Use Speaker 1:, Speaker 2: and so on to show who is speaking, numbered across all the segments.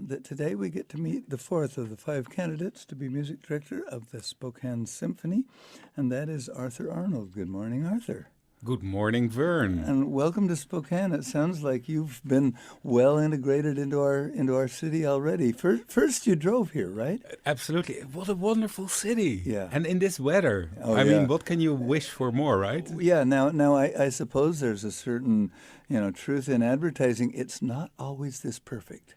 Speaker 1: that today we get to meet the fourth of the five candidates to be music director of the Spokane Symphony, and that is Arthur Arnold. Good morning, Arthur.
Speaker 2: Good morning, Vern.
Speaker 1: And welcome to Spokane. It sounds like you've been well integrated into our city already. First you drove here, right?
Speaker 2: Absolutely. What a wonderful city.
Speaker 1: Yeah.
Speaker 2: And in this weather.
Speaker 1: Oh,
Speaker 2: I
Speaker 1: yeah.
Speaker 2: mean, what can you wish for more, right?
Speaker 1: Yeah, now I suppose there's a certain, truth in advertising. It's not always this perfect.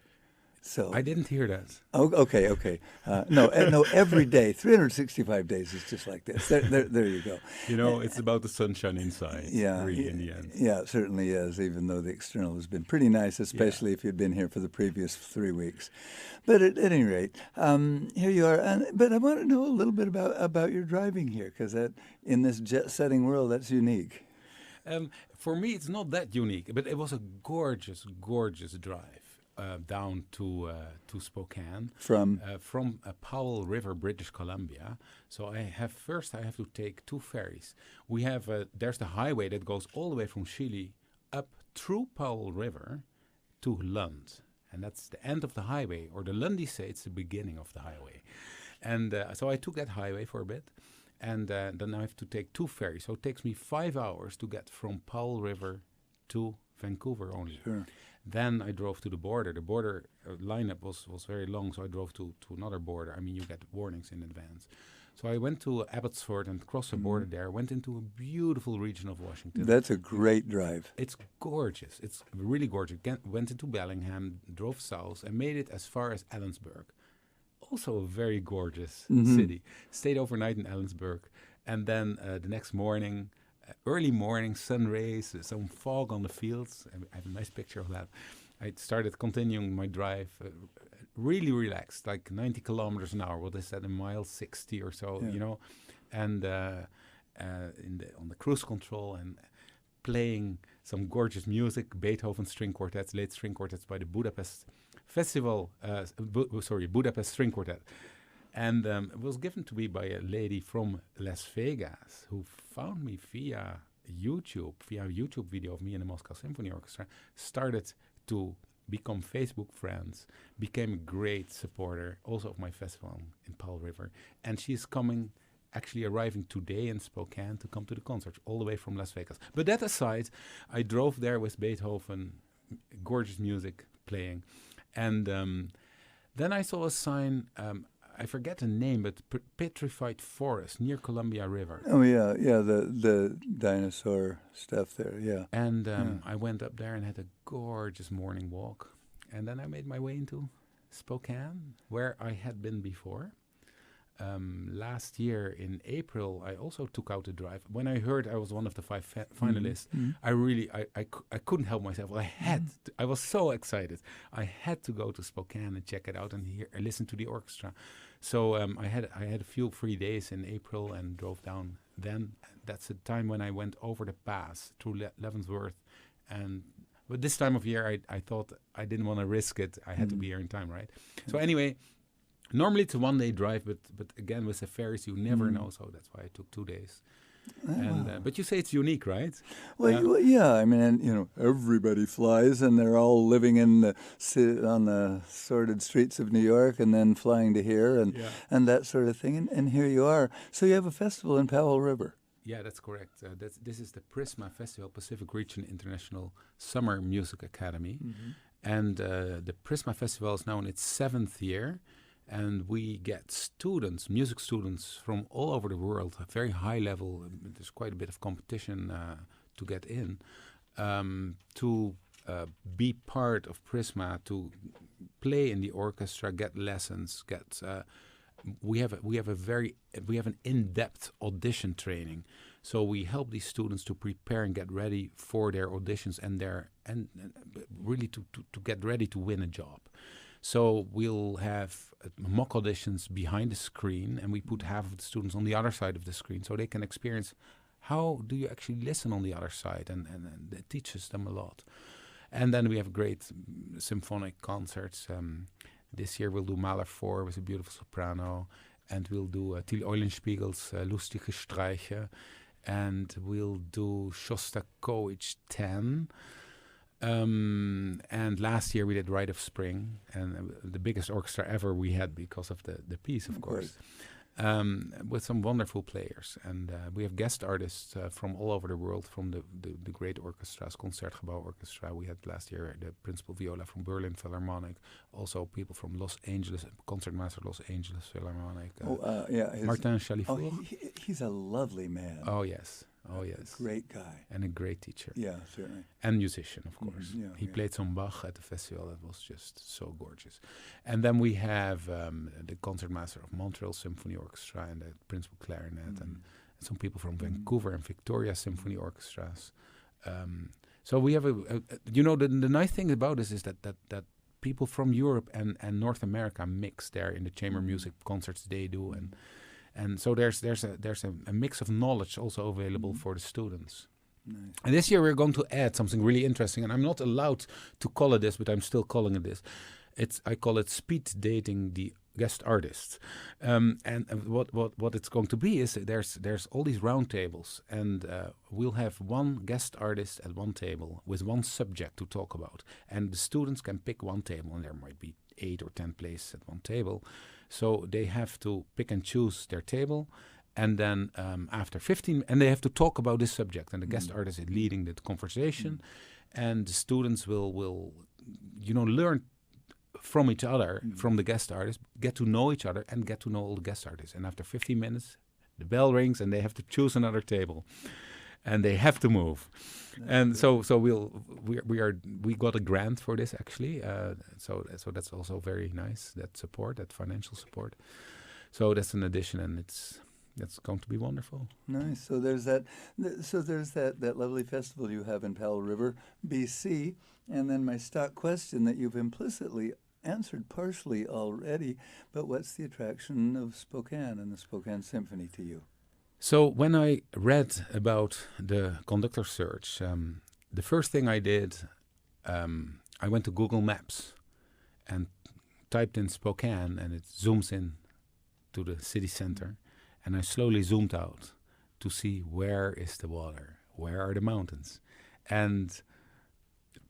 Speaker 1: So
Speaker 2: I didn't hear that.
Speaker 1: Oh, okay. No, every day, 365 days is just like this. There you go.
Speaker 2: It's about the sunshine inside, really, in the end.
Speaker 1: Yeah, it certainly is, even though the external has been pretty nice, especially if you'd been here for the previous 3 weeks. But at any rate, here you are. But I want to know a little bit about your driving here, because in this jet-setting world, that's unique.
Speaker 2: For me, it's not that unique, but it was a gorgeous, gorgeous drive. Down to Spokane
Speaker 1: from
Speaker 2: Powell River, British Columbia. So I have to take two ferries. We have there's the highway that goes all the way from Chile up through Powell River to Lund, and that's the end of the highway, or the Lundisee, it's the beginning of the highway. And so I took that highway for a bit, and then I have to take two ferries. So it takes me 5 hours to get from Powell River to Vancouver only.
Speaker 1: Sure.
Speaker 2: Then I drove to the border. The border lineup was very long, so I drove to another border. I mean, you get warnings in advance. So I went to Abbotsford and crossed the border there, went into a beautiful region of Washington.
Speaker 1: That's a great drive.
Speaker 2: It's gorgeous. It's really gorgeous. Went into Bellingham, drove south, and made it as far as Ellensburg. Also a very gorgeous city. Stayed overnight in Ellensburg. And then the next morning... early morning, sun rays, some fog on the fields. I have a nice picture of that. I started continuing my drive, really relaxed, like 90 kilometers an hour. What is that, a mile 60 or so, and on the cruise control and playing some gorgeous music, Beethoven string quartets, late string quartets by the Budapest Festival, Budapest String Quartet. And it was given to me by a lady from Las Vegas who found me via a YouTube video of me and the Moscow Symphony Orchestra, started to become Facebook friends, became a great supporter also of my festival in Powell River. And she's arriving today in Spokane to come to the concert, all the way from Las Vegas. But that aside, I drove there with Beethoven, gorgeous music playing. And then I saw a sign... I forget the name, but Petrified Forest near Columbia River.
Speaker 1: Oh, yeah, the dinosaur stuff there, yeah.
Speaker 2: And I went up there and had a gorgeous morning walk. And then I made my way into Spokane, where I had been before. Last year in April, I also took out a drive. When I heard I was one of the five finalists, I couldn't help myself. I was so excited. I had to go to Spokane and check it out and listen to the orchestra. So I had a few free days in April and drove down. Then that's the time when I went over the pass through Leavenworth. But this time of year, I thought I didn't want to risk it. I had to be here in time, right? So anyway. Normally it's a one-day drive, but again with the ferries you never know, so that's why I took 2 days. But you say it's unique, right?
Speaker 1: Well, yeah. I mean, everybody flies, and they're all living on the sordid streets of New York, and then flying to here, and that sort of thing. And here you are. So you have a festival in Powell River.
Speaker 2: Yeah, that's correct. This is the Prisma Festival, Pacific Region International Summer Music Academy, and the Prisma Festival is now in its 7th year. And we get music students from all over the world, a very high level. There's quite a bit of competition to get in, to be part of Prisma, to play in the orchestra, get lessons, we have an in-depth audition training. So we help these students to prepare and get ready for their auditions and really to get ready to win a job. So we'll have mock auditions behind the screen, and we put half of the students on the other side of the screen so they can experience how do you actually listen on the other side, and it teaches them a lot. And then we have great symphonic concerts. This year we'll do Mahler 4 with a beautiful soprano, and we'll do Till Eulenspiegel's Lustige Streiche, and we'll do Shostakovich 10. And last year we did Rite of Spring, and the biggest orchestra ever we had because of the piece, of course. With some wonderful players. And we have guest artists from all over the world, from the great orchestras, Concertgebouw Orchestra. We had last year the principal viola from Berlin Philharmonic. Also people from Los Angeles, Concertmaster Los Angeles Philharmonic. Martin Chalifour.
Speaker 1: Oh, he's a lovely man.
Speaker 2: Oh, yes. Oh, yes.
Speaker 1: A great guy.
Speaker 2: And a great teacher.
Speaker 1: Yeah, certainly.
Speaker 2: And musician, of course. He played some Bach at the festival. That was just so gorgeous. And then we have the concertmaster of Montreal Symphony Orchestra and the principal clarinet and some people from Vancouver and Victoria Symphony Orchestras. So we have the nice thing about this is that people from Europe and North America mix there in the chamber music concerts they do, and so there's a mix of knowledge also available for the students.
Speaker 1: Nice.
Speaker 2: And this year we're going to add something really interesting, and I'm not allowed to call it this, but I'm still calling it this. I call it speed dating the guest artists. And what it's going to be is there's all these round tables, and we'll have one guest artist at one table with one subject to talk about, and the students can pick one table, and there might be 8 or 10 places at one table. So they have to pick and choose their table, and then after 15, and they have to talk about this subject, and the guest artist is leading the conversation, and the students will learn from each other, from the guest artist, get to know each other, and get to know all the guest artists. And after 15 minutes, the bell rings, and they have to choose another table, and they have to move. And so we got a grant for this actually. So that's also very nice, that support, that financial support. So that's an addition, and that's going to be wonderful.
Speaker 1: Nice. So there's that lovely festival you have in Powell River, BC, and then my stock question that you've implicitly answered partially already, but what's the attraction of Spokane and the Spokane Symphony to you?
Speaker 2: So when I read about the conductor search, the first thing I did, I went to Google Maps and typed in Spokane, and it zooms in to the city center. And I slowly zoomed out to see where is the water, where are the mountains. And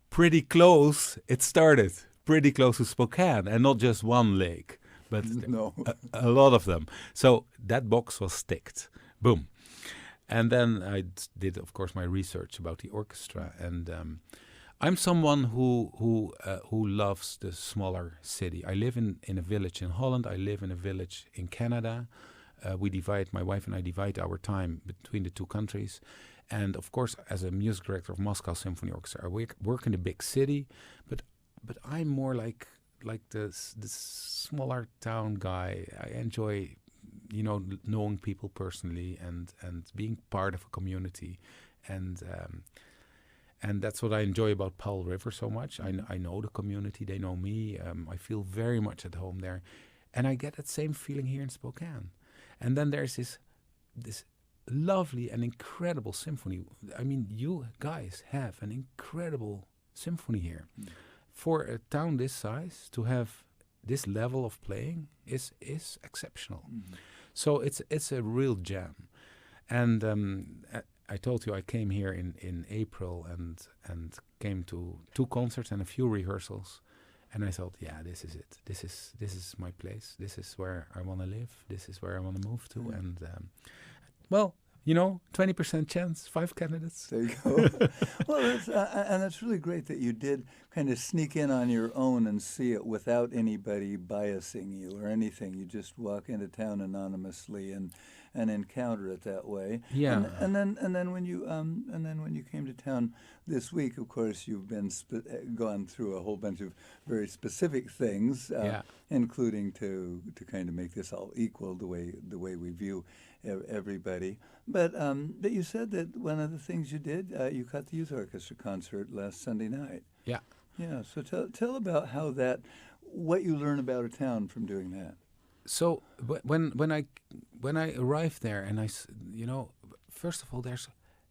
Speaker 2: pretty close, it started pretty close to Spokane, and not just one lake, but a lot of them. So that box was ticked. Boom. And then I did, of course, my research about the orchestra. And I'm someone who loves the smaller city. I live in a village in Holland. I live in a village in Canada. My wife and I divide our time between the two countries. And of course, as a music director of Moscow Symphony Orchestra, I work in a big city, but I'm more like this smaller town guy. I enjoy, knowing people personally and being part of a community, and that's what I enjoy about Powell River so much. I know the community; they know me. I feel very much at home there, and I get that same feeling here in Spokane. And then there's this lovely and incredible symphony. I mean, you guys have an incredible symphony here. For a town this size, to have this level of playing is exceptional. So it's a real gem. And I told you I came here in April and came to 2 concerts and a few rehearsals. And I thought, yeah, this is it. This is my place. This is where I want to live. This is where I want to move to. And 20% chance, 5 candidates.
Speaker 1: There you go. Well, that's really great that you did kind of sneak in on your own and see it without anybody biasing you or anything. You just walk into town anonymously and encounter it that way.
Speaker 2: Yeah.
Speaker 1: And then when you came to town this week, of course, you've been gone through a whole bunch of very specific things, including to kind of make this all equal the way we view everybody. But you said that one of the things you did, you caught the youth orchestra concert last Sunday night.
Speaker 2: Yeah.
Speaker 1: Yeah. So tell about what you learn about a town from doing that.
Speaker 2: So when I arrived there, and first of all, there's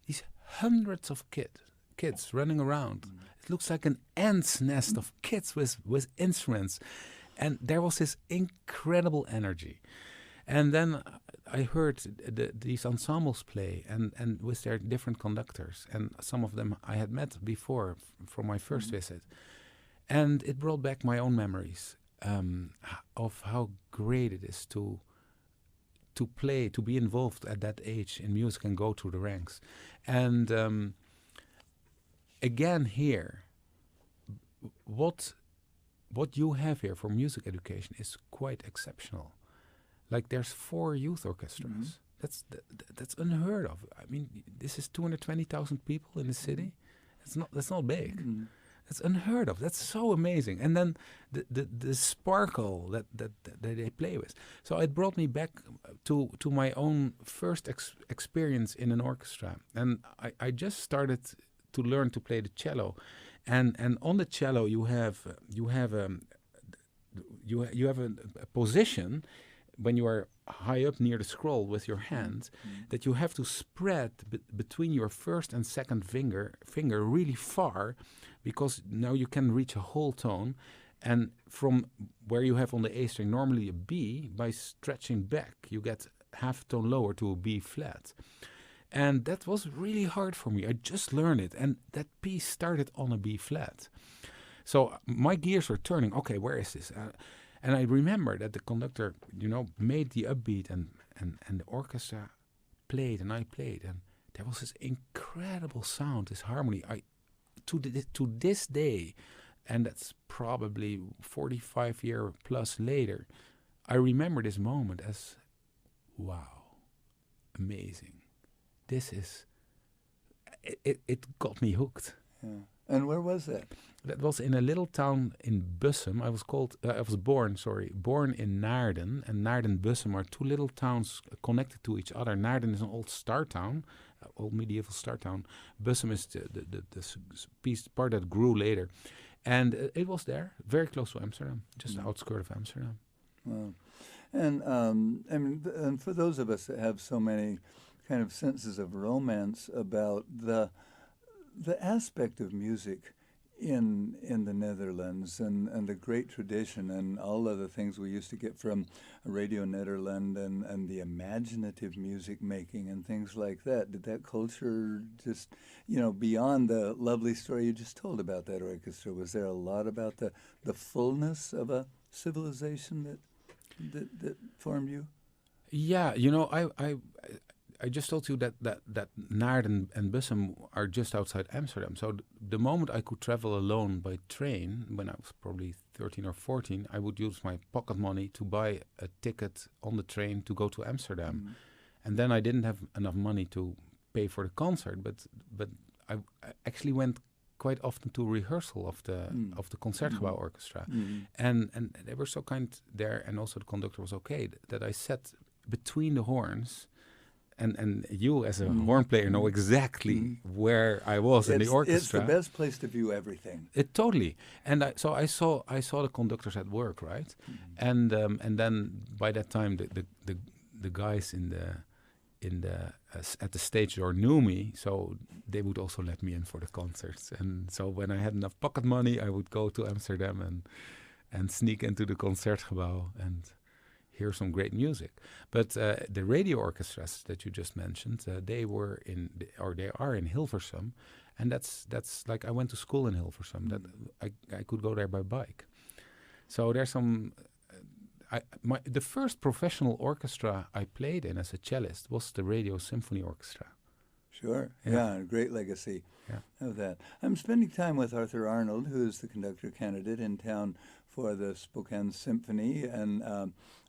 Speaker 2: these hundreds of kids running around. It looks like an ant's nest of kids with instruments, and there was this incredible energy. And then I heard these ensembles play, and with their different conductors, and some of them I had met before from my first visit, and it brought back my own memories of how great it is to play, to be involved at that age in music and go through the ranks, and again here, what you have here for music education is quite exceptional. Like there's 4 youth orchestras. That's unheard of. I mean, this is 220,000 people in the city. That's not big. That's unheard of. That's so amazing. And then the sparkle that they play with. So it brought me back to my own first experience in an orchestra. And I just started to learn to play the cello. And on the cello you have a position when you are high up near the scroll with your hand, that you have to spread between your first and second finger really far, because now you can reach a whole tone, and from where you have on the A string normally a B, by stretching back you get half a tone lower to a B flat. And that was really hard for me. I just learned it, and that piece started on a B flat. So my gears were turning. Okay, where is this? And I remember that the conductor, made the upbeat, and the orchestra played, and I played, and there was this incredible sound, this harmony. To this day, and that's probably 45 years plus later, I remember this moment as, wow, amazing. This is, it got me hooked.
Speaker 1: Yeah. And where was that?
Speaker 2: That was in a little town in Bussum. I was born in Naarden, and Naarden and Bussum are 2 little towns connected to each other. Naarden is an old star town, old medieval star town. Bussum is the part that grew later. And it was there, very close to Amsterdam, just the outskirts of Amsterdam.
Speaker 1: Wow. And and for those of us that have so many kind of senses of romance about the aspect of music in the Netherlands, and the great tradition and all of the things we used to get from Radio Nederland, and the imaginative music making and things like that. Did that culture just, beyond the lovely story you just told about that orchestra, was there a lot about the fullness of a civilization that formed you? Yeah,
Speaker 2: I just told you that Naarden and Bussum are just outside Amsterdam. So the moment I could travel alone by train, when I was probably 13 or 14, I would use my pocket money to buy a ticket on the train to go to Amsterdam. And then I didn't have enough money to pay for the concert, but I actually went quite often to rehearsal of the Concertgebouw Orchestra. And they were so kind there, and also the conductor was okay, that I sat between the horns. And you, as a horn player, know exactly where I was in the orchestra.
Speaker 1: It's the best place to view everything.
Speaker 2: Totally. And so I saw the conductors at work, right? And then by that time, the guys at the stage door knew me, so they would also let me in for the concerts. And so when I had enough pocket money, I would go to Amsterdam and sneak into the Concertgebouw and hear some great music. But the radio orchestras that you just mentioned, they are in Hilversum, and that's like, I went to school in Hilversum. That I could go there by bike. So there's some. The first professional orchestra I played in as a cellist was the Radio Symphony Orchestra.
Speaker 1: Sure. Yeah, a great legacy of that. I'm spending time with Arthur Arnold, who is the conductor candidate in town for the Spokane Symphony, and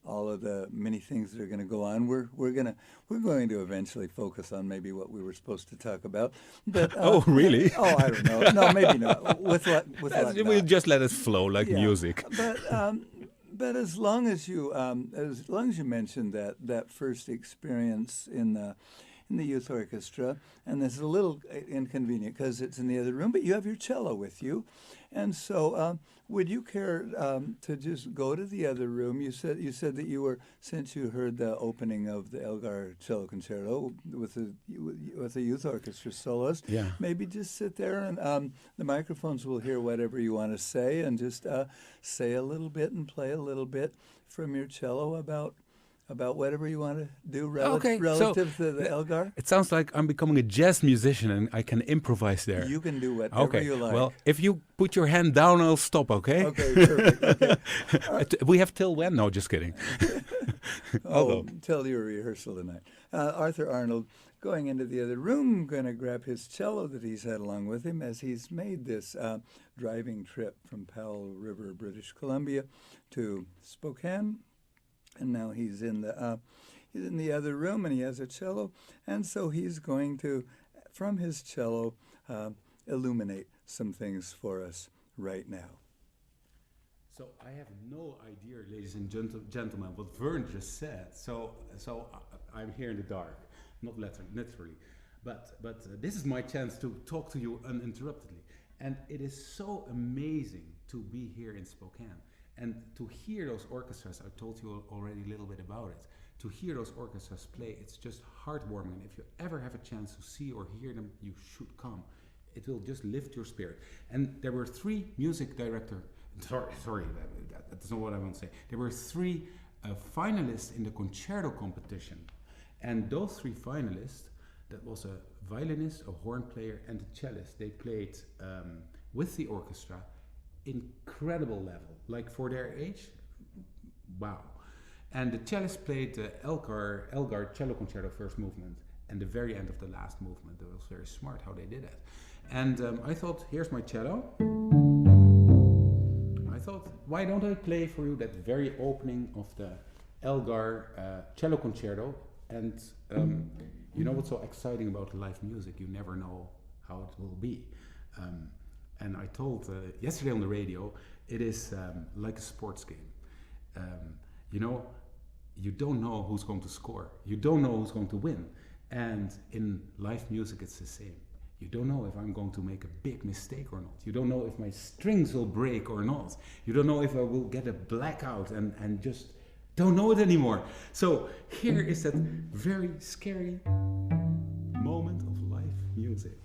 Speaker 1: all of the many things that are going to go on. We're going to eventually focus on maybe what we were supposed to talk about. But
Speaker 2: oh, really?
Speaker 1: I don't know. No, maybe not. With
Speaker 2: we just let it flow like music.
Speaker 1: But as long as you mentioned that first experience in the youth orchestra, and it's a little inconvenient because it's in the other room, but you have your cello with you, and so would you care to just go to the other room? You said that you were, since you heard the opening of the Elgar Cello Concerto with the youth orchestra soloist, maybe just sit there, and the microphones will hear whatever you want to say, and just say a little bit and play a little bit from your cello about about whatever you want to do
Speaker 2: Okay,
Speaker 1: relative to the Elgar.
Speaker 2: It sounds like I'm becoming a jazz musician and I can improvise there.
Speaker 1: You can do whatever you like.
Speaker 2: Well, if you put your hand down, I'll stop, okay?
Speaker 1: Okay, perfect. Okay.
Speaker 2: We have till when? No, just kidding.
Speaker 1: Till your rehearsal tonight. Arthur Arnold, going into the other room, going to grab his cello that he's had along with him as he's made this driving trip from Powell River, British Columbia, to Spokane. And now he's in the other room, and he has a cello, and so he's going to, from his cello, illuminate some things for us right now.
Speaker 2: So I have no idea, ladies and gentlemen, what Vern just said. So I'm here in the dark, not literally, but this is my chance to talk to you uninterruptedly, and it is so amazing to be here in Spokane. And to hear those orchestras, I told you already a little bit about it, to hear those orchestras play, it's just heartwarming. And if you ever have a chance to see or hear them, you should come. It will just lift your spirit. And there were three music directors, sorry, that's not what I want to say. There were three finalists in the concerto competition. And those three finalists, that was a violinist, a horn player, and a cellist. They played with the orchestra incredible level, like for their age, wow. And the cellist played the Elgar cello concerto first movement and the very end of the last movement. It was very smart how they did it. And I thought, here's my cello. I thought, why don't I play for you that very opening of the Elgar cello concerto? And you know what's so exciting about live music? You never know how it will be. And I told yesterday on the radio, it is like a sports game. You know, you don't know who's going to score. You don't know who's going to win. And in live music, it's the same. You don't know if I'm going to make a big mistake or not. You don't know if my strings will break or not. You don't know if I will get a blackout and just don't know it anymore. So here is that very scary moment of live music.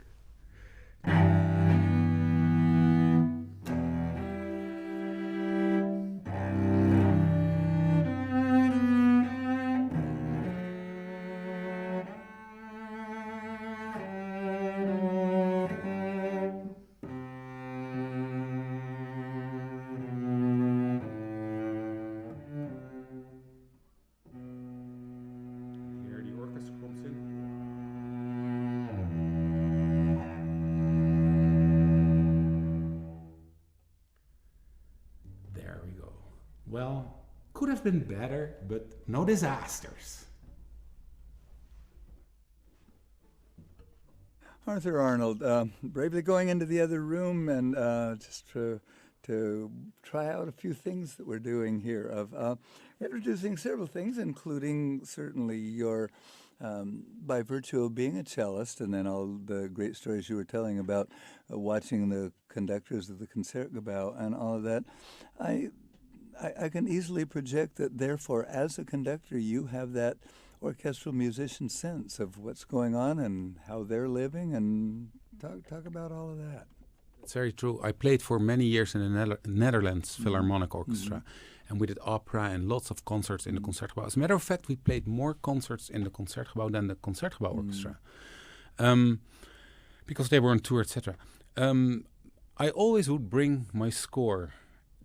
Speaker 2: Well, could have been better, but no disasters.
Speaker 1: Arthur Arnold, bravely going into the other room and just to try out a few things that we're doing here, of introducing several things, including certainly your, by virtue of being a cellist, and then all the great stories you were telling about watching the conductors of the Concertgebouw and all of that. I can easily project that, therefore, as a conductor, you have that orchestral musician sense of what's going on and how they're living, and talk about all of that.
Speaker 2: It's very true. I played for many years in the Netherlands Philharmonic Orchestra, and we did opera and lots of concerts in the Concertgebouw. As a matter of fact, we played more concerts in the Concertgebouw than the Concertgebouw Orchestra, because they were on tour, etc. I always would bring my score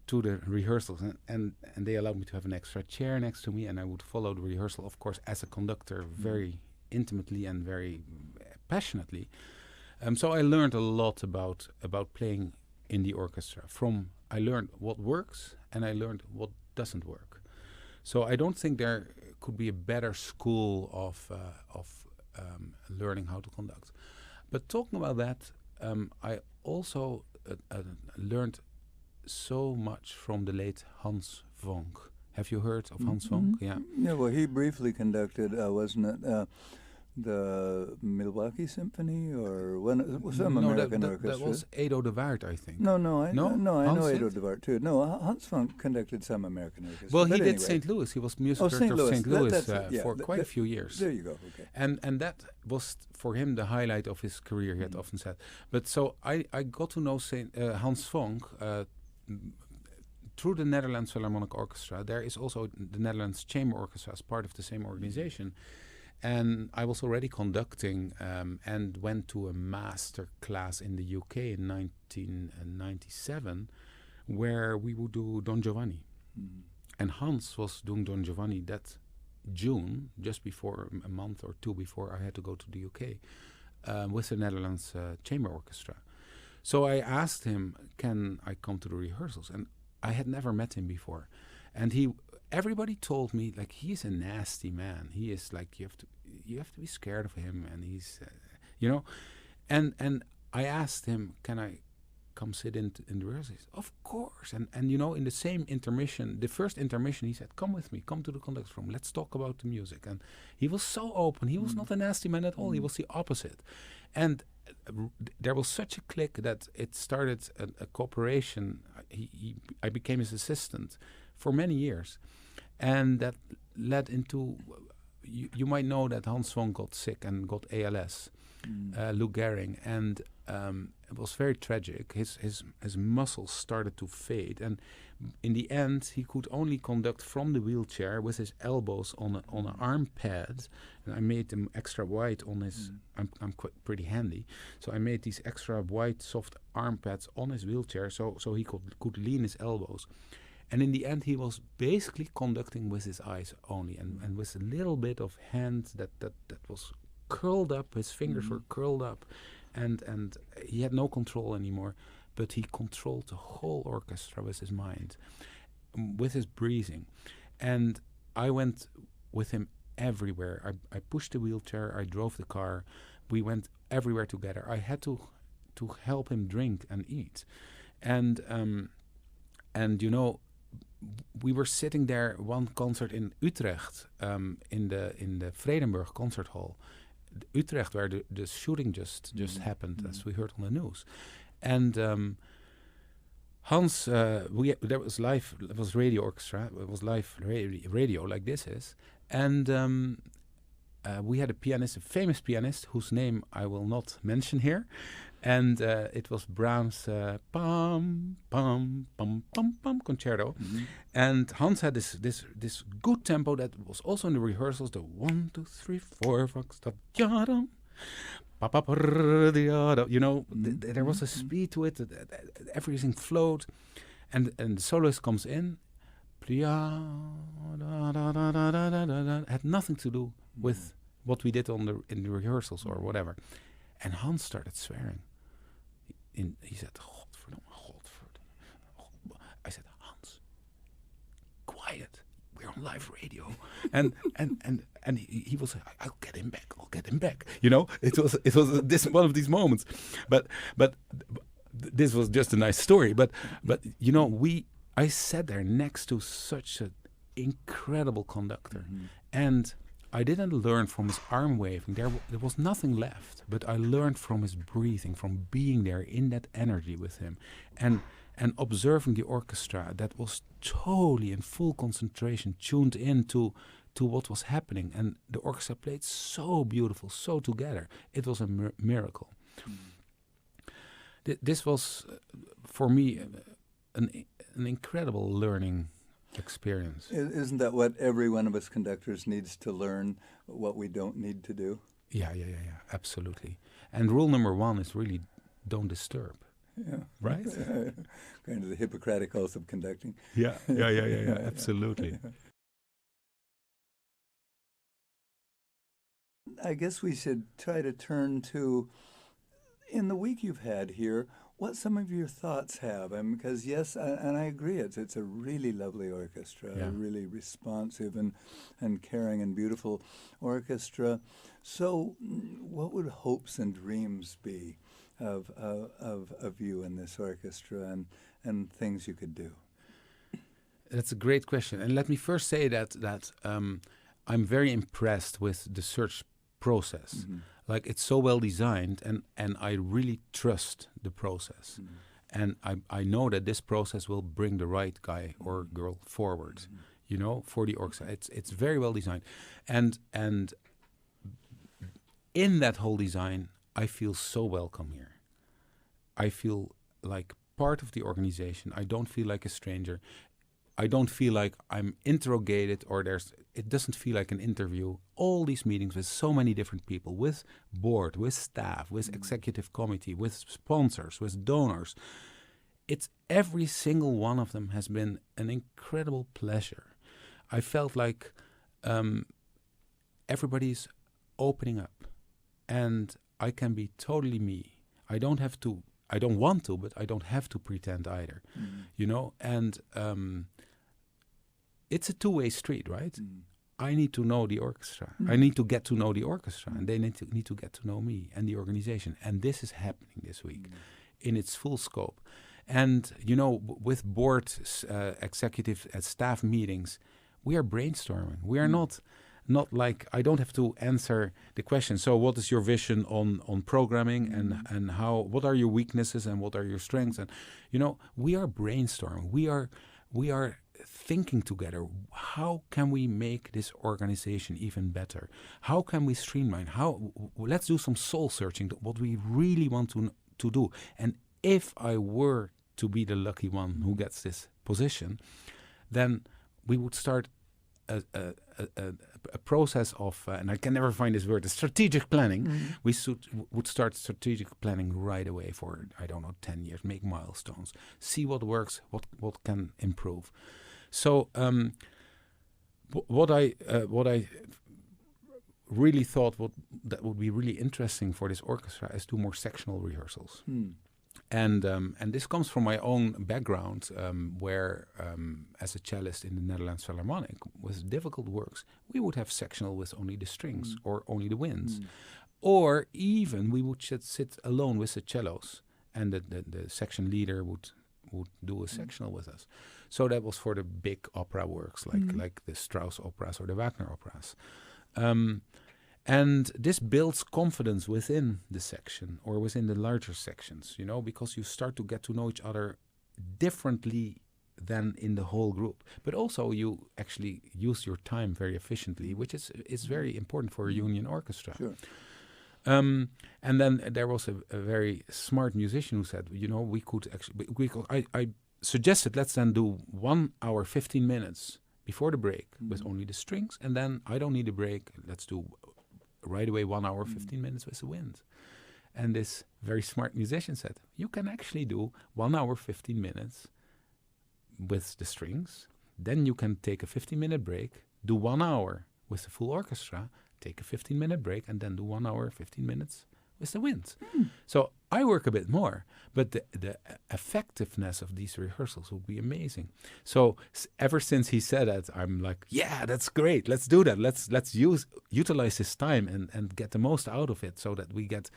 Speaker 2: to the rehearsals, and they allowed me to have an extra chair next to me, and I would follow the rehearsal, of course, as a conductor, very intimately and very passionately. So I learned a lot about playing in the orchestra. I learned what works, and I learned what doesn't work. So I don't think there could be a better school of learning how to conduct. But talking about that, I also learned so much from the late Hans Vonk. Have you heard of Hans Vonk? Yeah.
Speaker 1: Yeah, well, he briefly conducted, wasn't it, the Milwaukee Symphony or some American orchestra?
Speaker 2: That was Edo de Waard, I think.
Speaker 1: I know
Speaker 2: Hans
Speaker 1: Edo de Waard too. No, Hans Vonk conducted some American orchestras.
Speaker 2: Well, he did St. Louis. He was music director of St. Louis for quite a few years.
Speaker 1: There you go. Okay.
Speaker 2: And that was for him the highlight of his career. He had often said. But so I got to know Hans Vonk through the Netherlands Philharmonic Orchestra, there is also the Netherlands Chamber Orchestra as part of the same organization. And I was already conducting and went to a master class in the UK in 1997 where we would do Don Giovanni. And Hans was doing Don Giovanni that June, just before a month or two before I had to go to the UK with the Netherlands Chamber Orchestra. So I asked him, can I come to the rehearsals? And I had never met him before. And everybody told me, like, he's a nasty man. He is like, you have to be scared of him. And he's, and I asked him, can I come sit in the rehearsals? Of course. And in the same intermission, the first intermission, he said, come with me, come to the conductor's room. Let's talk about the music. And he was so open. He was not a nasty man at all. He was the opposite. And there was such a click that it started a cooperation. I became his assistant for many years. And that led into, you might know that Hans Swan got sick and got ALS, Lou Gehrig, and it was very tragic. His muscles started to fade, and in the end, he could only conduct from the wheelchair with his elbows on an arm pad. And I made them extra wide on his. I'm pretty handy, so I made these extra wide, soft arm pads on his wheelchair, so he could lean his elbows. And in the end, he was basically conducting with his eyes only, and with a little bit of hand that was curled up. His fingers were curled up, and he had no control anymore. But he controlled the whole orchestra with his mind, with his breathing. And I went with him everywhere. I pushed the wheelchair. I drove the car. We went everywhere together. I had to help him drink and eat, and we were sitting there one concert in Utrecht, in the Vredenburg concert hall, Utrecht, where the shooting just happened, as we heard on the news. And Hans, there was live. It was radio orchestra. It was live radio like this is, and we had a pianist, a famous pianist whose name I will not mention here, and it was Brahms' pam pam pam pam pam concerto, and Hans had this good tempo that was also in the rehearsals. The 1 2 3 4 yadam. There was a speed to it. Everything flowed, and the soloist comes in. Had nothing to do with what we did in the rehearsals or whatever. And Hans started swearing. He said, "Godverdomme, Godverdomme." I said, "Hans, quiet. We're on live radio." and he was like, I'll get him back. It was this one of these moments, but this was just a nice story. But I sat there next to such an incredible conductor, and I didn't learn from his arm waving. There was nothing left, but I learned from his breathing, from being there in that energy with him, and observing the orchestra that was totally in full concentration, tuned in to what was happening. And the orchestra played so beautiful, so together. It was a miracle. This was, for me, an incredible learning experience.
Speaker 1: Isn't that what every one of us conductors needs to learn, what we don't need to do?
Speaker 2: Yeah, absolutely. And rule number 1 is really don't disturb.
Speaker 1: Yeah.
Speaker 2: Right?
Speaker 1: Kind of the Hippocratic oath of conducting.
Speaker 2: Yeah, absolutely.
Speaker 1: I guess we should try to turn to, in the week you've had here, what some of your thoughts have. Because yes, and I agree, it's a really lovely orchestra, a really responsive and caring and beautiful orchestra. So what would hopes and dreams be of you in this orchestra, and things you could do?
Speaker 2: That's a great question. And let me first say that I'm very impressed with the search process. Like, it's so well designed, and I really trust the process. And I know that this process will bring the right guy or girl forward, for the orchestra. It's very well designed. And in that whole design, I feel so welcome here. I feel like part of the organization. I don't feel like a stranger. I don't feel like I'm interrogated, or it doesn't feel like an interview. All these meetings with so many different people, with board, with staff, with executive committee, with sponsors, with donors. It's every single one of them has been an incredible pleasure. I felt like everybody's opening up, and I can be totally me. I don't want to, but I don't have to pretend either, you know. And it's a two-way street, right? I need to know the orchestra. I need to get to know the orchestra, and they need to get to know me and the organization. And this is happening this week in its full scope. And, you know, with board, executive, staff meetings, we are brainstorming. We are not like, I don't have to answer the question. So what is your vision on programming and how, what are your weaknesses and what are your strengths? And, you know, we are brainstorming. We are thinking together. How can we make this organization even better? How can we streamline? Let's do some soul searching, what we really want to do. And if I were to be the lucky one who gets this position, then we would start a process of, and I can never find this word, strategic planning. We would start strategic planning right away for, I don't know, 10 years, make milestones, see what works, what can improve. So what I really thought that would be really interesting for this orchestra is do more sectional rehearsals. And this comes from my own background, where as a cellist in the Netherlands Philharmonic, with difficult works, we would have sectional with only the strings or only the winds. Or even we would sit alone with the cellos, and the section leader would do a sectional with us. So that was for the big opera works, like the Strauss operas or the Wagner operas. And this builds confidence within the section or within the larger sections, you know, because you start to get to know each other differently than in the whole group. But also you actually use your time very efficiently, which is very important for a union orchestra.
Speaker 1: Sure.
Speaker 2: And then there was a very smart musician who said, you know, I suggested let's then do 1 hour, 15 minutes before the break with only the strings. And then I don't need a break. Let's do right away 1 hour, 15 minutes with the wind. And this very smart musician said, you can actually do 1 hour, 15 minutes with the strings. Then you can take a 15-minute break, do 1 hour with the full orchestra, take a 15-minute break, and then do 1 hour, 15 minutes with the wind. So I work a bit more, but the effectiveness of these rehearsals will be amazing. So ever since he said that, I'm like, yeah, that's great. Let's do that. Let's utilize this time and get the most out of it, so that we get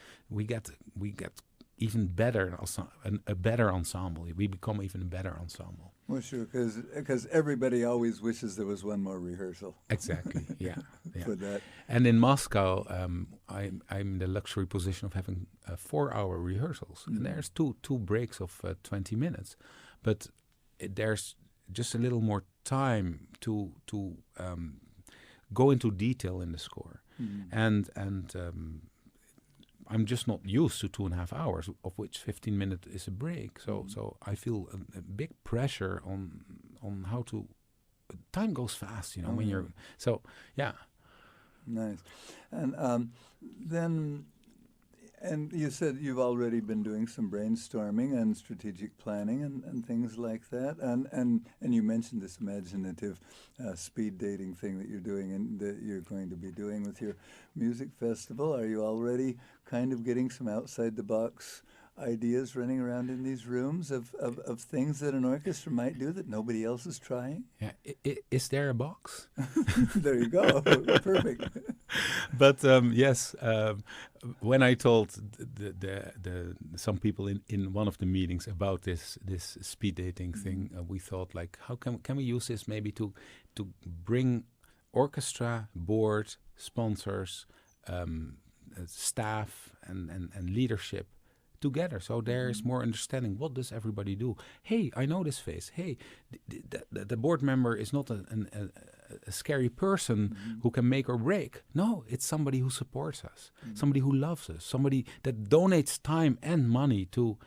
Speaker 2: even better, a better ensemble. We become even a better ensemble.
Speaker 1: Well, sure, because everybody always wishes there was one more rehearsal.
Speaker 2: Exactly, yeah.
Speaker 1: For that.
Speaker 2: And in Moscow, I'm in the luxury position of having 4-hour rehearsals. And there's two breaks of 20 minutes. But there's just a little more time to go into detail in the score. And I'm just not used to 2.5 hours, of which 15 minutes is a break. So I feel a big pressure on how to. Time goes fast, you know. When you're so yeah.
Speaker 1: Nice, and then, and you said you've already been doing some brainstorming and strategic planning and things like that, and you mentioned this imaginative speed dating thing that you're doing and that you're going to be doing with your music festival. Are you already kind of getting some outside the box ideas running around in these rooms of things that an orchestra might do that nobody else is trying?
Speaker 2: Yeah, is there a box?
Speaker 1: There you go. Perfect.
Speaker 2: But yes, when I told some people in one of the meetings about this speed dating thing, we thought, like, how can we use this maybe to bring orchestra, board, sponsors, staff, and leadership together, so there is more understanding. What does everybody do? Hey, I know this face. Hey, the board member is not a scary person who can make or break. No, it's somebody who supports us, somebody who loves us, somebody that donates time and money to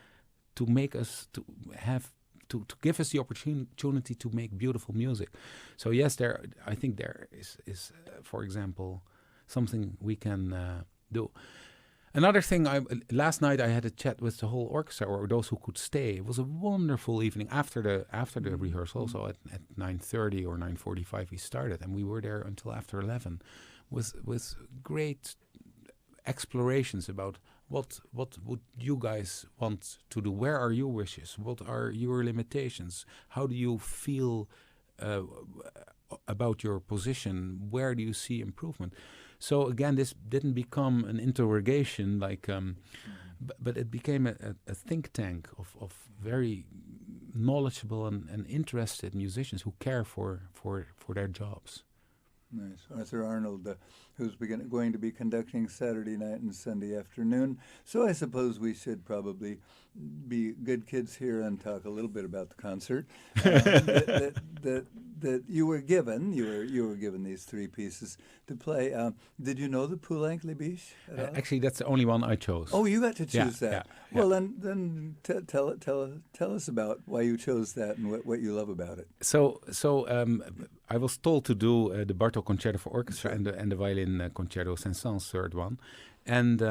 Speaker 2: make us to have to give us the opportunity to make beautiful music. So yes, I think there is for example, something we can do. Another thing, last night I had a chat with the whole orchestra, or those who could stay. It was a wonderful evening after the rehearsal. So at 9:30 or 9:45 we started, and we were there until after 11, with great explorations about what would you guys want to do? Where are your wishes? What are your limitations? How do you feel about your position? Where do you see improvement? So again, this didn't become an interrogation, but it became a think tank of very knowledgeable and interested musicians who care for their jobs.
Speaker 1: Nice. Arthur Arnold, who's going to be conducting Saturday night and Sunday afternoon. So I suppose we should probably be good kids here and talk a little bit about the concert that you were given. You were given these three pieces to play. Did you know the Poulenc Les Biches?
Speaker 2: Actually, that's the only one I chose.
Speaker 1: Oh, you got to choose that.
Speaker 2: Yeah.
Speaker 1: Well, then tell us about why you chose that and what you love about it.
Speaker 2: So I was told to do the Bartok Concerto for Orchestra and the violin concerto Saint-Saens, third one, and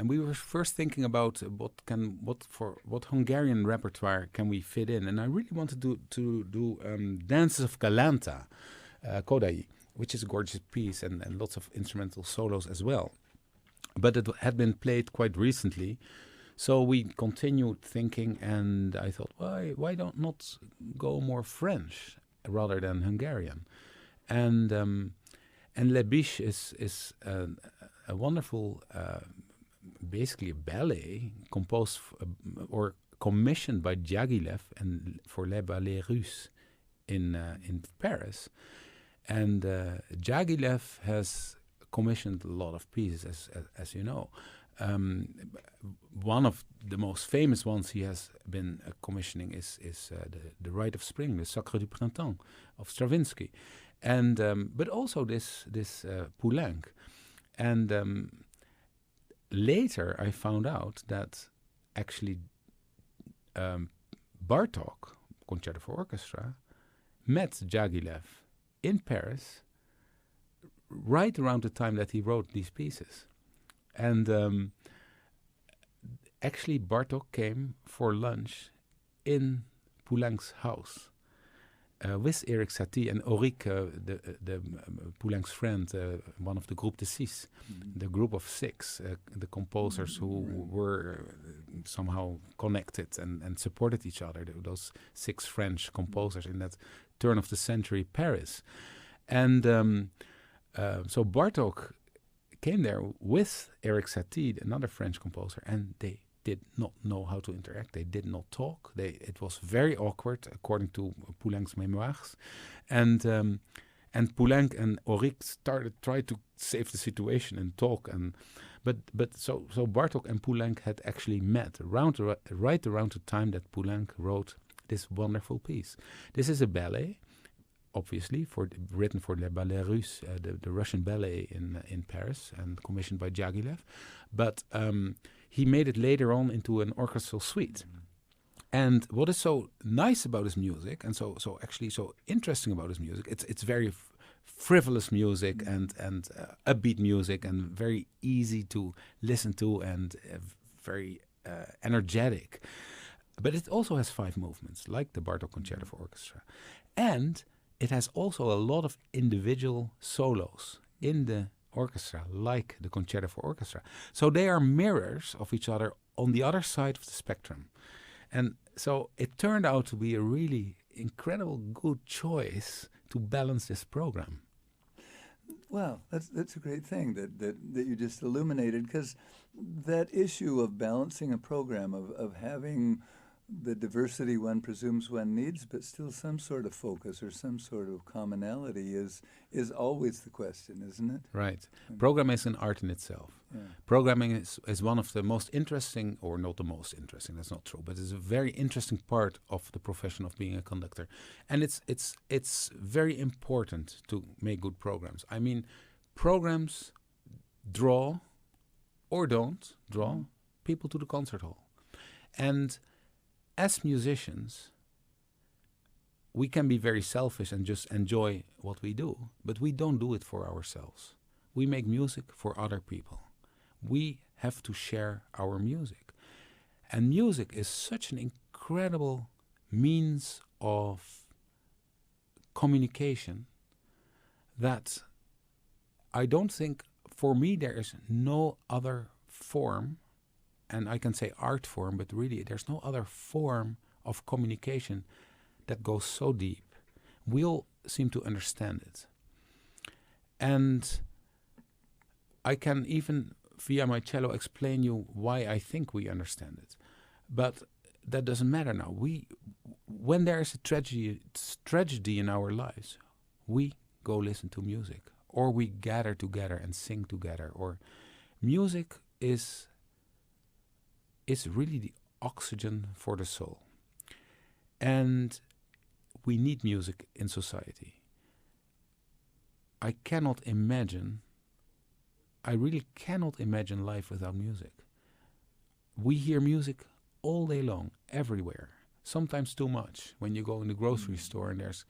Speaker 2: we were first thinking about what Hungarian repertoire can we fit in, and I really wanted to do Dances of Galanta, Kodai, which is a gorgeous piece and lots of instrumental solos as well, but it had been played quite recently. So we continued thinking, and I thought, why not go more French rather than Hungarian? And Les Biches is a wonderful, basically a ballet composed or commissioned by Diaghilev and for Les Ballets Russes in Paris. And Diaghilev has commissioned a lot of pieces, as you know. One of the most famous ones he has been commissioning is the Rite of Spring, the Sacre du Printemps of Stravinsky, and but also this Poulenc. And later I found out that actually Bartok, Concerto for Orchestra, met Diaghilev in Paris right around the time that he wrote these pieces. And actually, Bartok came for lunch in Poulenc's house with Erik Satie and Auric, the Poulenc's friend, one of the Groupe de Six, the group of six, the composers who were somehow connected and supported each other, those six French composers in that turn of the century Paris. And so Bartok came there with Erik Satie, another French composer, and they did not know how to interact. They did not talk. It was very awkward, according to Poulenc's memoirs. And Poulenc and Auric tried to save the situation and talk. So Bartok and Poulenc had actually met right around the time that Poulenc wrote this wonderful piece. This is a ballet, obviously, written for Les Ballets Russes, the Russian ballet in Paris, and commissioned by Diaghilev. But he made it later on into an orchestral suite. And what is so nice about his music, and so interesting about his music, it's very frivolous music and upbeat music, and very easy to listen to, and very energetic. But it also has 5 movements, like the Bartok Concerto for Orchestra. And it has also a lot of individual solos in the orchestra, like the Concerto for Orchestra. So they are mirrors of each other on the other side of the spectrum. And so it turned out to be a really incredible good choice to balance this program.
Speaker 1: Well, that's a great thing that you just illuminated, because that issue of balancing a program, of having the diversity one presumes one needs, but still some sort of focus or some sort of commonality is always the question, isn't it?
Speaker 2: Right. Programming is an art in itself. Yeah. Programming is one of the most interesting, or not the most interesting, that's not true, but it's a very interesting part of the profession of being a conductor. And it's very important to make good programs. I mean, programs draw, or don't draw, people to the concert hall. And as musicians, we can be very selfish and just enjoy what we do, but we don't do it for ourselves. We make music for other people. We have to share our music. And music is such an incredible means of communication that I don't think, for me, there is no other form, and I can say art form, but really there's no other form of communication that goes so deep. We all seem to understand it. And I can even, via my cello, explain you why I think we understand it. But that doesn't matter now. When there is a tragedy in our lives, we go listen to music, or we gather together and sing together. Or music is really the oxygen for the soul. And we need music in society. I really cannot imagine life without music. We hear music all day long, everywhere. Sometimes too much. When you go in the grocery store and there's,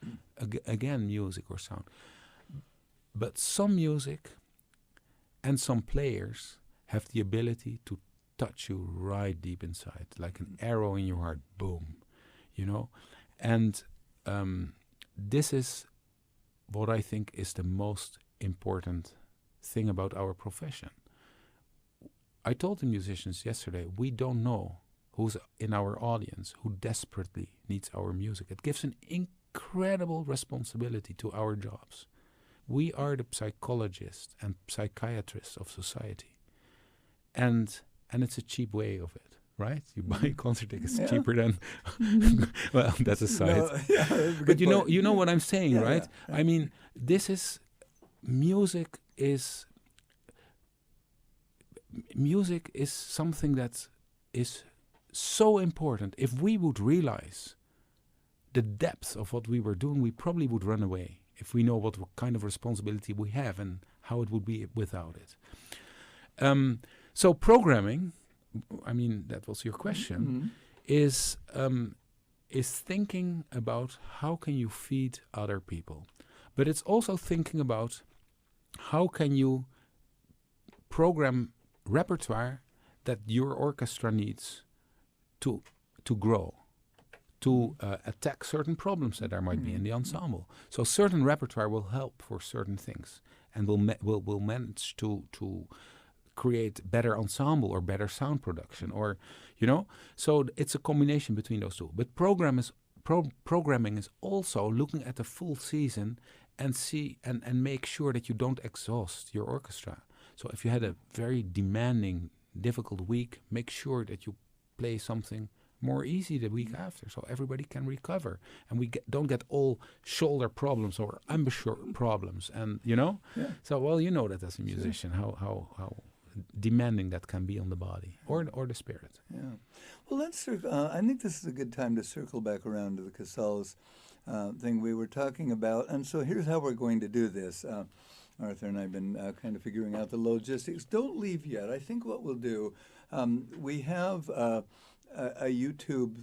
Speaker 2: again, music or sound. But some music and some players have the ability to touch you right deep inside, like an arrow in your heart, boom, And this is what I think is the most important thing about our profession. I told the musicians yesterday, we don't know who's in our audience who desperately needs our music. It gives an incredible responsibility to our jobs. We are the psychologists and psychiatrists of society. And it's a cheap way of it, right? You buy a concert tickets cheaper than, well, that's a side.
Speaker 1: No, that's
Speaker 2: but you
Speaker 1: point.
Speaker 2: know what I'm saying, right?
Speaker 1: Yeah.
Speaker 2: I mean, music is something that is so important. If we would realize the depth of what we were doing, we probably would run away if we know what kind of responsibility we have and how it would be without it. So programming, I mean, that was your question, is thinking about how can you feed other people. But it's also thinking about how can you program repertoire that your orchestra needs to grow, to attack certain problems that there might be in the ensemble. So certain repertoire will help for certain things, and will manage to create better ensemble or better sound production, or So it's a combination between those two. But programming is also looking at the full season and see and make sure that you don't exhaust your orchestra. So if you had a very demanding, difficult week, make sure that you play something more easy the week after, so everybody can recover, and we don't get all shoulder problems or embouchure problems, and So that as a musician, how demanding that can be on the body or the spirit.
Speaker 1: Yeah. Well, let's I think this is a good time to circle back around to the Casals thing we were talking about, and so here's how we're going to do this. Arthur and I have been kind of figuring out the logistics. Don't leave yet. I think what we'll do, we have a YouTube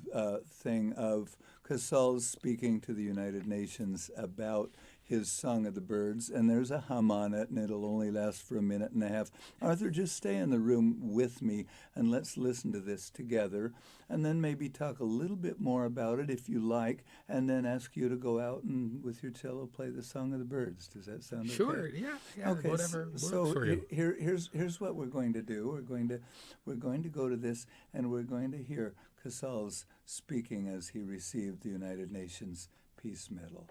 Speaker 1: thing of Casals speaking to the United Nations about his Song of the Birds, and there's a hum on it, and it'll only last for a minute and a half. Arthur, just stay in the room with me, and let's listen to this together, and then maybe talk a little bit more about it if you like, and then ask you to go out and, with your cello, play the Song of the Birds. Does that sound okay?
Speaker 2: Sure, yeah,
Speaker 1: okay,
Speaker 2: whatever works
Speaker 1: so
Speaker 2: for you.
Speaker 1: Here's what we're going to do. We're going to go to this, and we're going to hear Casals speaking as he received the United Nations Peace Medal.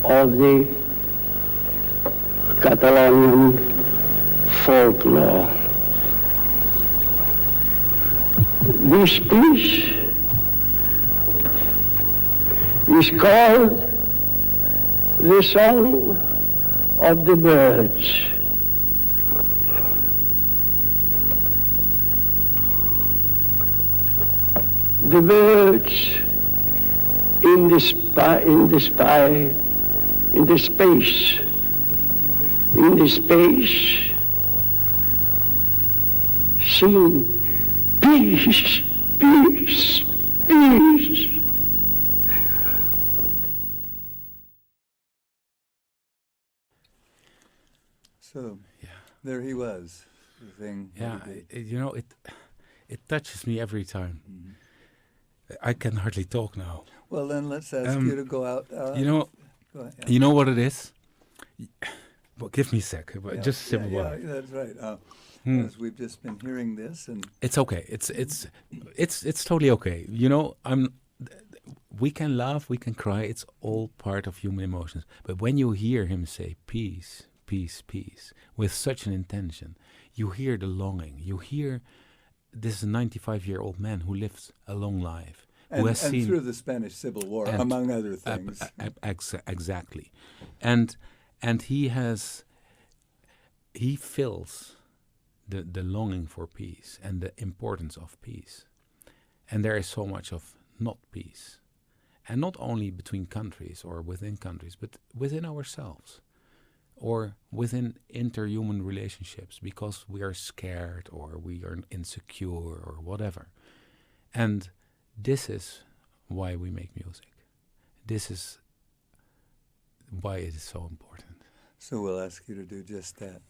Speaker 3: Of the Catalonian folklore. This piece is called the Song of the Birds. The birds in the space, sing peace, peace, peace.
Speaker 1: So
Speaker 2: Yeah.
Speaker 1: there he was, the thing. that
Speaker 2: Yeah,
Speaker 1: he did.
Speaker 2: it touches me every time.
Speaker 1: Mhm.
Speaker 2: I can hardly talk now.
Speaker 1: Well, then let's ask you to go out.
Speaker 2: You know,
Speaker 1: Go ahead, yeah.
Speaker 2: you know what it is. Well, give me a sec. But
Speaker 1: Yeah,
Speaker 2: just a simple
Speaker 1: yeah,
Speaker 2: one.
Speaker 1: yeah, that's right.
Speaker 2: Hmm.
Speaker 1: As we've just been hearing this, and
Speaker 2: It's okay. It's totally okay. You know, we can laugh, we can cry. It's all part of human emotions. But when you hear him say peace, peace, peace with such an intention, you hear the longing. You hear this 95-year-old man who lives a long life, who has
Speaker 1: and
Speaker 2: seen
Speaker 1: through the Spanish Civil War,
Speaker 2: and-
Speaker 1: among other things.
Speaker 2: exactly, and he feels the longing for peace and the importance of peace. And there is so much of not peace. And not only between countries or within countries, but within ourselves or within interhuman relationships because we are scared or we are insecure or whatever. And this is why we make music. This is why it is so important.
Speaker 1: So we'll ask you to do just that.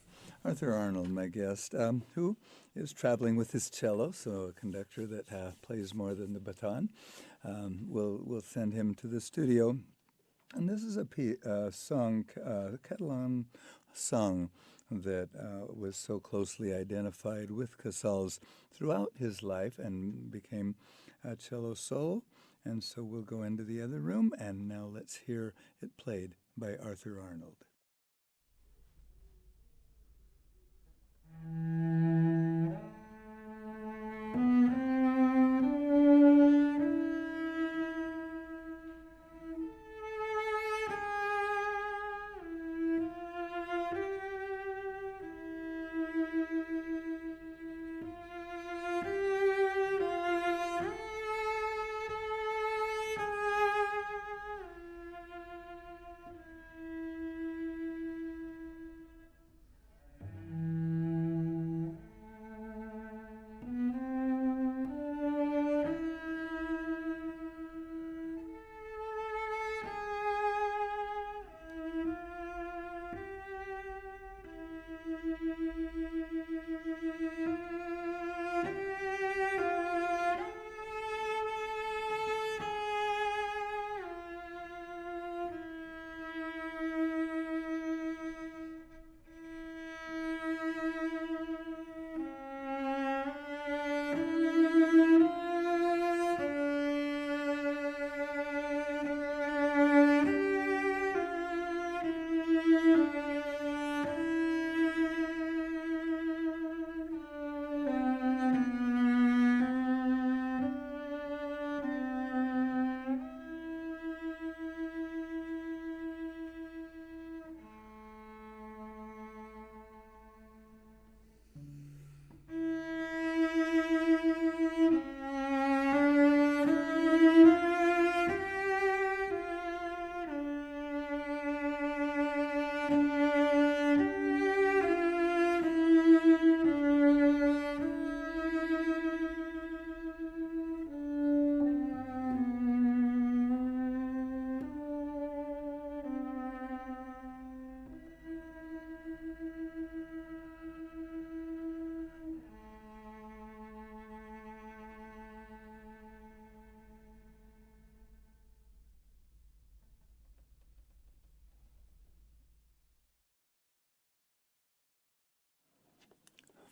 Speaker 1: Arthur Arnold, my guest, who is traveling with his cello, so a conductor that plays more than the baton. We'll send him to the studio. And this is a song, Catalan song, that was so closely identified with Casals throughout his life and became a cello solo. And so we'll go into the other room, and now let's hear it played by Arthur Arnold.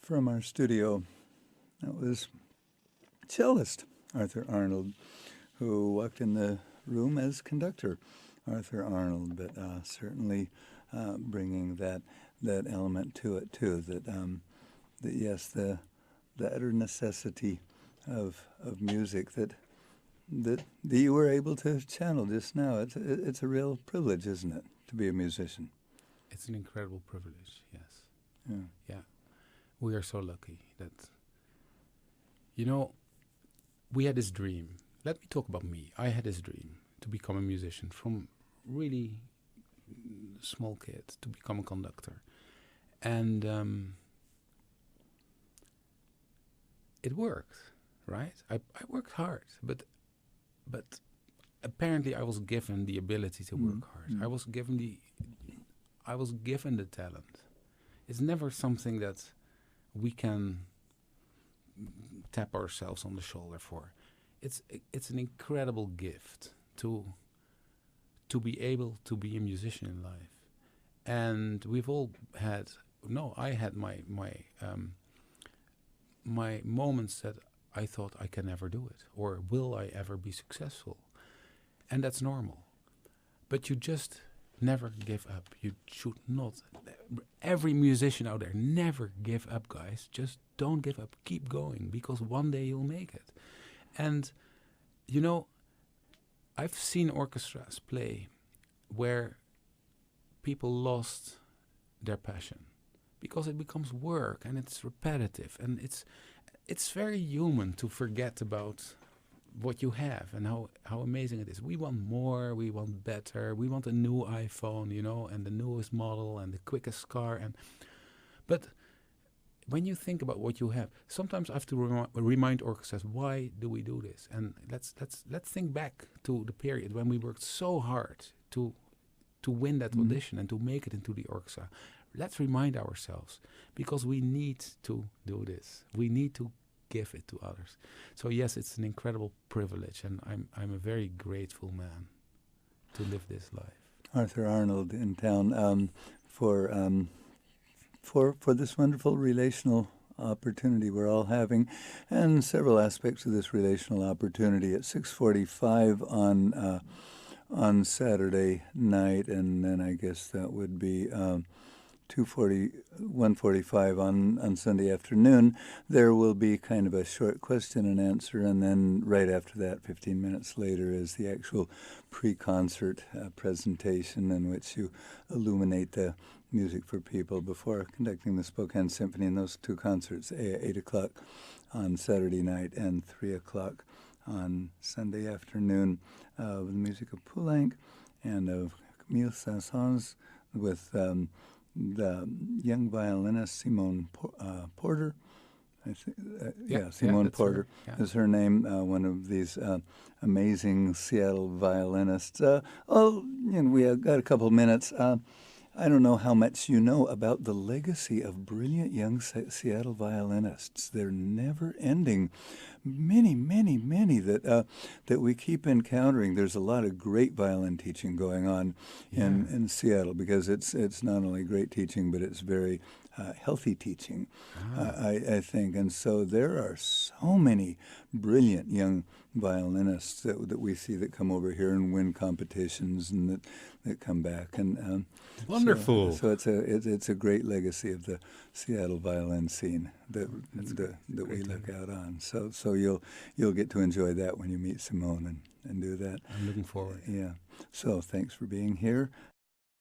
Speaker 1: From our studio, that was cellist Arthur Arnold, who walked in the room as conductor Arthur Arnold, but certainly bringing that element to it too. That yes, the utter necessity of music that you were able to channel just now. It's a real privilege, isn't it, to be a musician?
Speaker 2: It's an incredible privilege, yes.
Speaker 1: Yeah.
Speaker 2: Yeah. We are so lucky that, you know, we had this dream. Let me talk about me. I had this dream to become a musician from really small kid to become a conductor. And it worked, right? I worked hard, but but apparently I was given the ability to work hard. I was given the talent. It's never something that we can tap ourselves on the shoulder for. It's an incredible gift to be able to be a musician in life. And we've all had, I had my moments that I thought I can never do it, or will I ever be successful? And that's normal. But you just never give up. You should not. Every musician out there, never give up, guys. Just don't give up. Keep going, because one day you'll make it. And, I've seen orchestras play where people lost their passion because it becomes work and it's repetitive, and it's very human to forget about what you have and how amazing it is. We want more, we want better, we want a new iPhone, and the newest model and the quickest car. But when you think about what you have, sometimes I have to remind orchestras, why do we do this? And let's think back to the period when we worked so hard to win that audition and to make it into the orchestra. Let's remind ourselves, because we need to do this. We need to give it to others. So yes, it's an incredible privilege, and I'm a very grateful man to live this life.
Speaker 1: Arthur Arnold in town for this wonderful relational opportunity we're all having, and several aspects of this relational opportunity at 6:45 on Saturday night, and then I guess that would be 1:45 on Sunday afternoon. There will be kind of a short question and answer, and then right after that, 15 minutes later, is the actual pre-concert presentation in which you illuminate the music for people before conducting the Spokane Symphony in those two concerts, 8 o'clock on Saturday night and 3 o'clock on Sunday afternoon, with the music of Poulenc and of Camille Saint-Saens, with the young violinist Simone Porter. Simone Porter is her name, one of these amazing Seattle violinists. We have got a couple minutes. I don't know how much you know about the legacy of brilliant young Seattle violinists. They're never-ending. Many, many, many that we keep encountering. There's a lot of great violin teaching going on in Seattle, because it's not only great teaching, but it's very healthy teaching, I think. And so there are so many brilliant young violinists that we see that come over here and win competitions, and that come back. And
Speaker 2: wonderful.
Speaker 1: So it's a great legacy of the Seattle violin scene that we look out on. So you'll get to enjoy that when you meet Simone and do that.
Speaker 2: I'm looking forward.
Speaker 1: Yeah. So thanks for being here.